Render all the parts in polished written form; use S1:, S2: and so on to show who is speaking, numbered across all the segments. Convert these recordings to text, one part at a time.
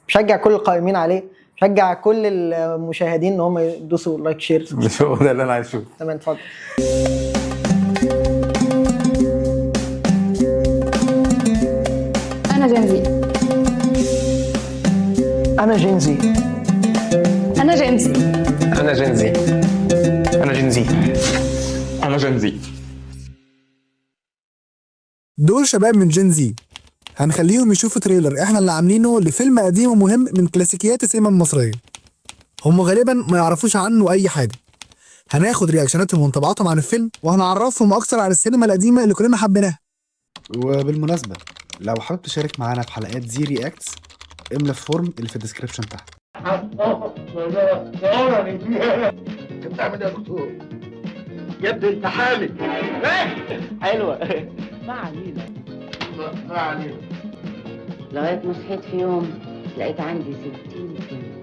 S1: بشجع كل القائمين عليه، بشجع كل المشاهدين ان هم يدوسوا لايك شير.
S2: مش هو ده اللي انا عايز اشوفه.
S1: تمام اتفضل.
S3: أنا جنزي.
S1: انا جينزي.
S3: أنا جنزي.
S4: أنا جنزي. أنا جنزي. أنا جنزي.
S5: دول شباب من جين زي، هنخليهم يشوفوا تريلر احنا اللي عاملينه لفيلم قديم ومهم من كلاسيكيات السينما المصرية. هم غالبا ما يعرفوش عنه اي حاجة. هناخد رياكشناتهم وانطباعاتهم عن الفيلم وهنعرفهم اكتر عن السينما القديمة اللي كلنا حبيناها.
S6: وبالمناسبة لو حابب تشارك معانا في حلقات زي رياكتس املى الفورم اللي في الديسكريبشن تحت.
S7: انت بتعمل ايه يا دكتور؟ يا ابني انت حامل.
S8: حلوة. ما علينا.
S7: ما علينا.
S9: لغاية ما صحيت في يوم لقيت عندي 60 سنة،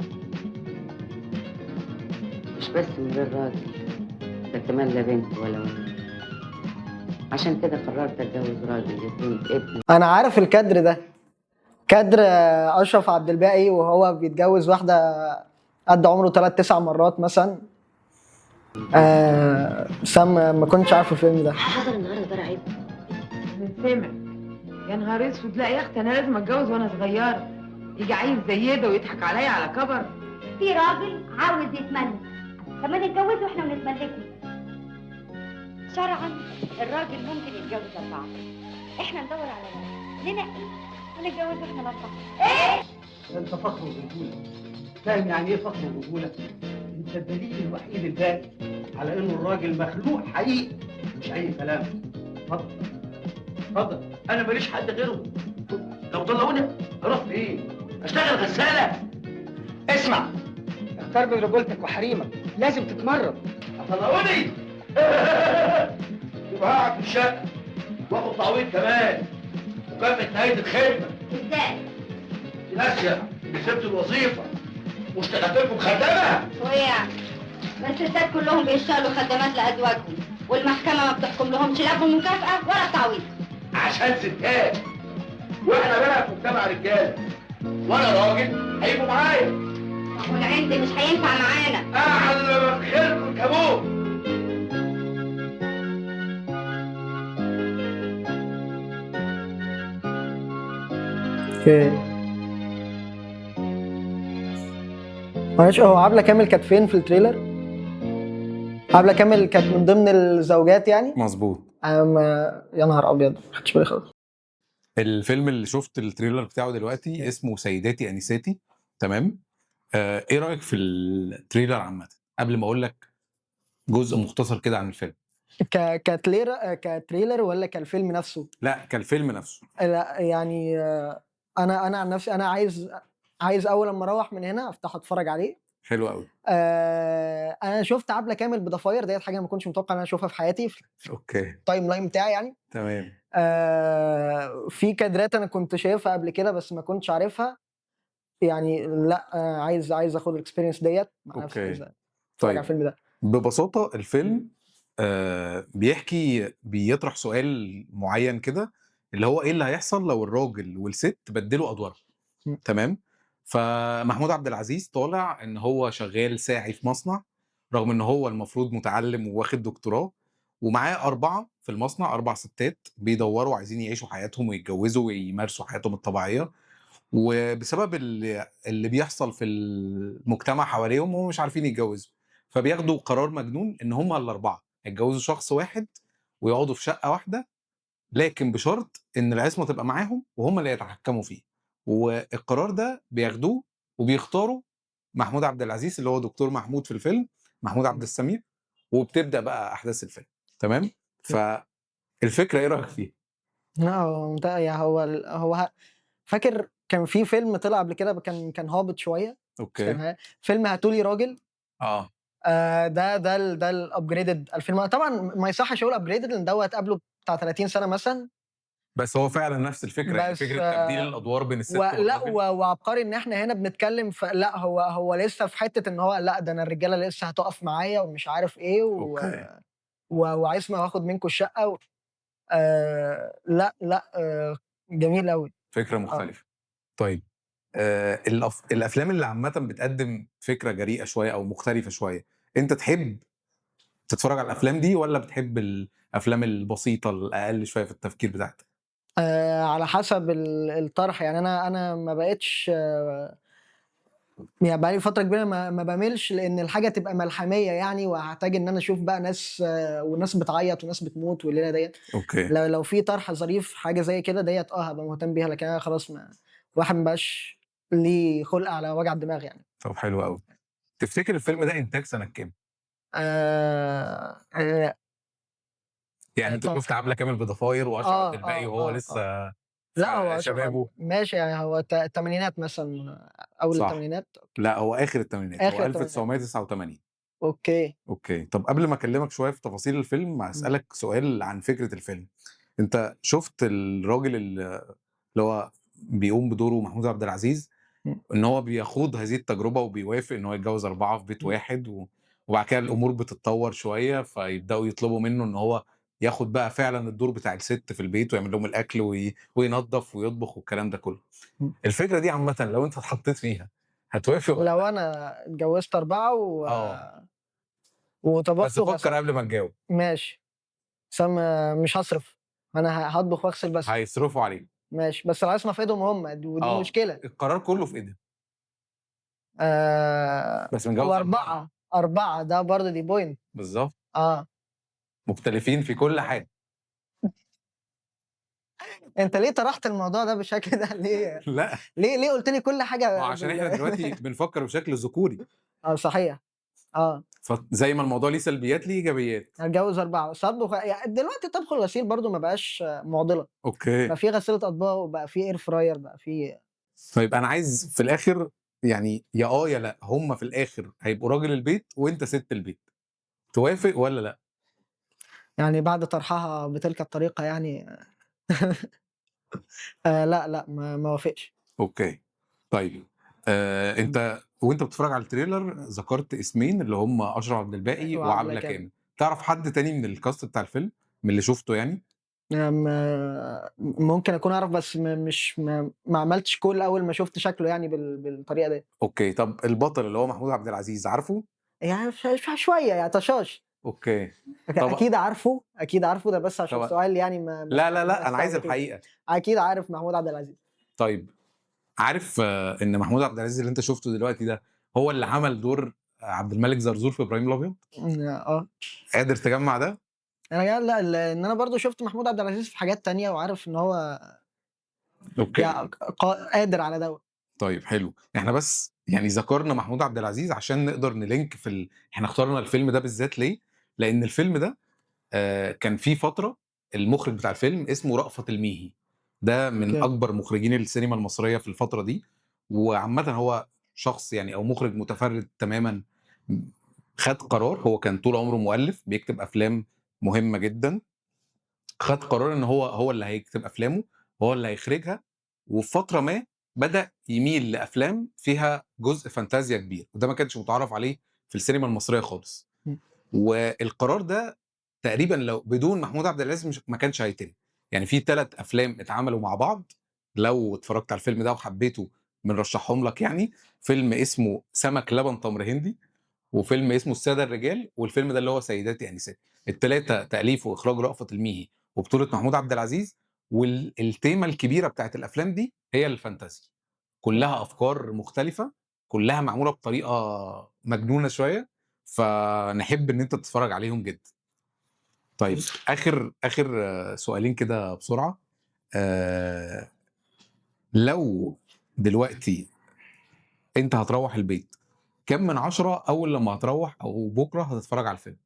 S9: مش بس من غير راجل، ده كمان لا بنت ولا ولد. عشان كده قررت اتجوز راجل يكون ابن.
S1: انا عارف الكادر ده، كادر اشرف عبد الباقي وهو بيتجوز واحده قد عمره 3-9 مرات مثلا. سام ما كنتش عارف الفيلم ده.
S9: حضر النهارده ده رعيب.
S10: سامع يا نهار اسود، لا يا اختي انا لازم اتجوز وانا صغيره، يجي عيل زي ده ويضحك عليا على كبر.
S11: في راجل عاوز يتملك، طب ما نتجوزه واحنا ونتملكه. شرعا الراجل ممكن يتجوز 4، احنا ندور على واحد ننقي ونتجوزه احنا 4. ايه؟
S7: انت فخر ورجوله. فاهم يعني ايه فخر ورجوله؟ انت الدليل الوحيد الباقي على انه الراجل مخلوق حقيقي مش اي كلام. اتفضل اتفضل، انا ماليش حد غيره. لو طلعوني اروح فين؟ اشتغل غساله. اسمع، اختار بين رجولتك وحريمك، لازم تتمرن. طلعوني يبقى هقعد في الشقه واخد تعويض كمان وكمل نهايه الخدمه.
S11: ازاي؟
S7: ناسيه اللي سبت الوظيفه واشتغلت لكم خدامه.
S11: ويعني ما الستات كلهم بيشتغلوا خدمات لازواجهم، والمحكمه ما بتحكم لهمش لا بمكافاه ولا تعويض.
S7: عشان ستات، واحنا بقى في مجتمع رجاله، وانا راجل هيبقوا معايا.
S11: والعند مش هينفع معانا.
S7: اعلى من خيركم كابوه.
S1: اوكي معلش، هو عبلة كامل كانت فين في التريلر؟ عبلة كامل كانت من ضمن الزوجات يعني؟
S2: مظبوط.
S1: يا نهار ابيض ما خدتش بالي خالص.
S2: الفيلم اللي شفت التريلر بتاعه دلوقتي اسمه سيداتي انساتي. تمام. ايه رايك في التريلر عامه قبل ما اقول لك جزء مختصر كده عن الفيلم؟
S1: كتريلر ولا كالفيلم نفسه؟
S2: لا كالفيلم نفسه.
S1: لا يعني انا عن نفسي انا عايز اول لما اروح من هنا افتح اتفرج عليه.
S2: حلو قوي.
S1: انا شفت عبلة كامل بضفاير، ديت حاجه ما كنتش متوقع ان انا اشوفها في حياتي في
S2: اوكي
S1: التايم لاين بتاعي يعني.
S2: تمام.
S1: في كادرات انا كنت شايفها قبل كده بس ما كنتش عارفها يعني. لا عايز اخد الاكسبيرينس ديت مع نفسي.
S2: اوكي
S1: اتفرج
S2: طيب.
S1: على الفيلم ده
S2: ببساطه الفيلم بيطرح سؤال معين كده، اللي هو ايه اللي هيحصل لو الراجل والست بدلوا ادوارهم. تمام. فمحمود عبد العزيز طالع ان هو شغال ساعي في مصنع، رغم ان هو المفروض متعلم وواخد دكتوراه، ومعاه 4 في المصنع، 4 ستات بيدوروا عايزين يعيشوا حياتهم ويتجوزوا ويمارسوا حياتهم الطبيعيه، وبسبب اللي بيحصل في المجتمع حواليهم هم مش عارفين يتجوزوا، فبياخدوا قرار مجنون ان هم ال4 يتجوزوا شخص واحد ويقعدوا في شقه واحده، لكن بشرط ان العصمه تبقى معاهم وهم اللي يتحكموا فيه. والقرار ده بياخدوه وبيختاروا محمود عبد العزيز اللي هو دكتور محمود في الفيلم، محمود عبد السميع، وبتبدا بقى احداث الفيلم. تمام. فالفكره ايه رايك فيها؟
S1: لا يعني هو فاكر كان في فيلم طلع قبل كده كان هابط شويه.
S2: اوكي.
S1: فيلم هاتولي راجل.
S2: اه
S1: ده الابجريدد 2000. طبعا ما يصحش اقول ابجريدد لان دوت قبله بتاع 30 سنه مثلا،
S2: بس هو فعلا نفس الفكره يعني فكره تبديل الادوار بين الست والراجل.
S1: وعبقري ان احنا هنا بنتكلم لا هو لسه في حته ان هو لا ده انا الرجاله لسه هتقف معايا ومش عارف ايه وعايزنا واخد منكم الشقه لا جميل قوي.
S2: فكره مختلفه. طيب الافلام اللي عامه بتقدم فكره جريئه شويه او مختلفه شويه، انت تحب تتفرج على الافلام دي ولا بتحب الافلام البسيطه الاقل شويه في التفكير بتاعتك؟
S1: على حسب الطرح، يعني أنا ما بقيتش يعني بقى لي فترة كبيرة ما باميلش لإن الحاجة تبقى ملحمية يعني، وهاحتاج إن أنا أشوف بقى ناس وناس بتعيّط وناس بتموت والليلة ديّة.
S2: اوكي.
S1: لو في طرح ظريف حاجة زي كده ديّة هابقى مهتم بيها، لكن أنا خلاص الواحد ما بقاش ليه خُلق على وجع الدماغ يعني.
S2: طب حلو قوي. تفتكر الفيلم ده انتاج سنه كام؟
S1: آآ
S2: يعني انت
S1: ط
S2: شفت عبله كامل بضفاير واشرف عبد الباقي وهو لسه
S1: لأ هو
S2: في
S1: أشرف
S2: شبابه.
S1: ماشي، يعني هو التمانينات مثلًا، أول
S2: صح.
S1: التمانينات.
S2: لا هو اخر الثمانينات، هو
S1: آخر التمانينات.
S2: 1989.
S1: أوكي.
S2: اوكي. طب قبل ما اكلمك شويه في تفاصيل الفيلم هسالك سؤال عن فكره الفيلم. انت شفت الراجل اللي هو بيقوم بدوره محمود عبد العزيز،
S1: إمم.
S2: ان هو بيخوض هذه التجربه وبيوافق ان هو يتجوز 4 في بيت واحد وبعد كده الامور بتتطور شويه فيبداوا يطلبوا منه ان هو ياخد بقى فعلا الدور بتاع الست في البيت ويعمل لهم الاكل وينظف ويطبخ والكلام ده كله.
S1: إمم.
S2: الفكره دي عامه لو انت اتحطيت فيها هتوافق ولا؟
S1: لو أنا اتجوزت 4
S2: اه
S1: وطبخت
S2: بس فكر
S1: وغسلت.
S2: قبل ما تجاوب.
S1: ماشي. بس أنا مش هاصرف، أنا هاطبخ واغسل بس.
S2: هيصرفوا عليك.
S1: ماشي، بس العصمة في إيدهم هم ودي مشكلة.
S2: القرار كله في ايدهم. بس متجوز 4.
S1: و4 ده برضه دي point.
S2: بالظبط.
S1: آه.
S2: مختلفين في كل حاجه.
S1: أنت ليه طرحت الموضوع ده بالشكل ده ليه؟
S2: لا
S1: ليه قُلت لي كل
S2: ما
S1: حاجة
S2: عشان احنا دلوقتي بنفكر بشكل ذكوري،
S1: صحيح.
S2: فزي ما الموضوع ليه سلبيات ليه ايجابيات.
S1: هاتجوز 4 بس هاطبخ يعني دلوقتي الطبخ الغسيل برضه ما بقاش معضلة،
S2: اوكي.
S1: بقى في غسالة أطباق وبقى في air fryer بقى في.
S2: طيب انا عايز في الاخر يعني يا يا لا، هم في الاخر هيبقوا راجل البيت وانت ست البيت، توافق ولا لا؟
S1: يعني بعد طرحها بتلك الطريقة يعني لأ، لأ ما اوافقش.
S2: اوكي. طيب انت وانت بتتفرج على التريلر ذكرت اسمين اللي هم اشرف عبد الباقي
S1: وعبلة
S2: وعبله
S1: كامل.
S2: كامل، تعرف حد تاني من الكاست بتاع الفيلم من اللي شفته يعني؟
S1: ممكن أكون أعرف بس مش ما عملتش call أول ما شُفت شكله يعني بالطريقة ديّة.
S2: اوكي. طب البطل اللي هو محمود عبد العزيز عارفه؟
S1: يعني شوية يعني طشاش.
S2: اوكي. طب
S1: أكيد عارفه، أكيد عارفه، ده بس عشان
S2: طب
S1: السؤال يعني ما
S2: لا لا
S1: ما
S2: لا انا عايز
S1: استهبكوش.
S2: الحقيقه.
S1: أكيد عارف محمود عبد العزيز.
S2: طيب عارف ان محمود عبد العزيز اللي انت شفته دلوقتي ده هو اللي عمل دور عبد الملك زرزور في ابراهيم الابيض؟ قادر تجمع ده؟
S1: أنا لأ، لإن أنا برضه شُفت محمود عبد العزيز في حاجات تانية وعارف إن هو
S2: اوكي.
S1: قادر على دوّة.
S2: طيب حلو. احنا بس يعني ذكرنا محمود عبد العزيز عشان نقدر نلينك احنا اخترنا الفيلم ده بالذات ليه؟ لان الفيلم ده كان في فتره المخرج بتاع الفيلم اسمه رأفت الميهي، ده من
S1: أوكي.
S2: اكبر مخرجين السينما المصريه في الفتره دي، وعامه هو شخص يعني او مخرج متفرد تماما. خد قرار، هو كان طول عمره مؤلف بيكتب افلام مهمه جدا، خد قرار ان هو اللي هيكتب افلامه وهو اللي هيخرجها، وفي فتره ما بدا يميل لافلام فيها جزء فانتازيا كبير وده ما كانش متعارف عليه في السينما المصريه خالص.
S1: إمم.
S2: والقرار ده تقريبا لو بدون محمود عبد العزيز ما كانش هيتم. يعني في 3 افلام اتعملوا مع بعض، لو اتفرجت على الفيلم ده وحبيته بنرشحهم لك يعني. فيلم اسمه سمك لبن تمر هندي، وفيلم اسمه الساده الرجال، والفيلم ده اللي هو سيداتي انسات. ال3 تاليف واخراج رأفت الميهي وبطوله محمود عبد العزيز، والتيمه الكبيره بتاعت الافلام دي هي الفانتازي، كلها افكار مختلفه، كلها معموله بطريقه مجنونه شويه، فنحب ان انت تتفرج عليهم جدا. طيب اخر سؤالين كده بسرعه. لو دلوقتي انت هتروح البيت كم من 10 اول لما هتروح او بكره هتتفرج على الفيلم؟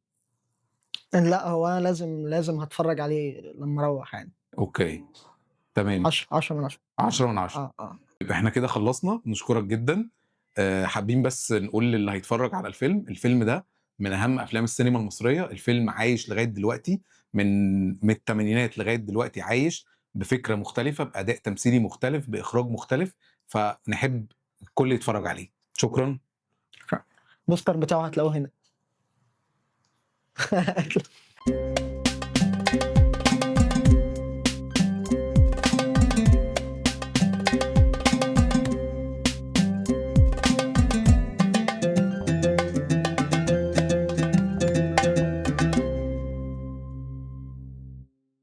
S1: لأ، هو أنا لازم هاتفرج عليه لمّا أروّح يعني.
S2: اوكي تمام.
S1: 10 من 10.
S2: 10 من 10. يبقى احنا كده خلصنا، نشكرك جدا. حابين بس نقول للي هيتفرج على الفيلم ده من اهم افلام السينما المصريه. الفيلم عايش لغايه دلوقتي من الثمانينات لغايه دلوقتي، عايش بفكره مختلفه، باداء تمثيلي مختلف، باخراج مختلف، فنحب الكل يتفرج عليه. شكرا.
S1: البوستر بتاعه هتلاقوه هنا.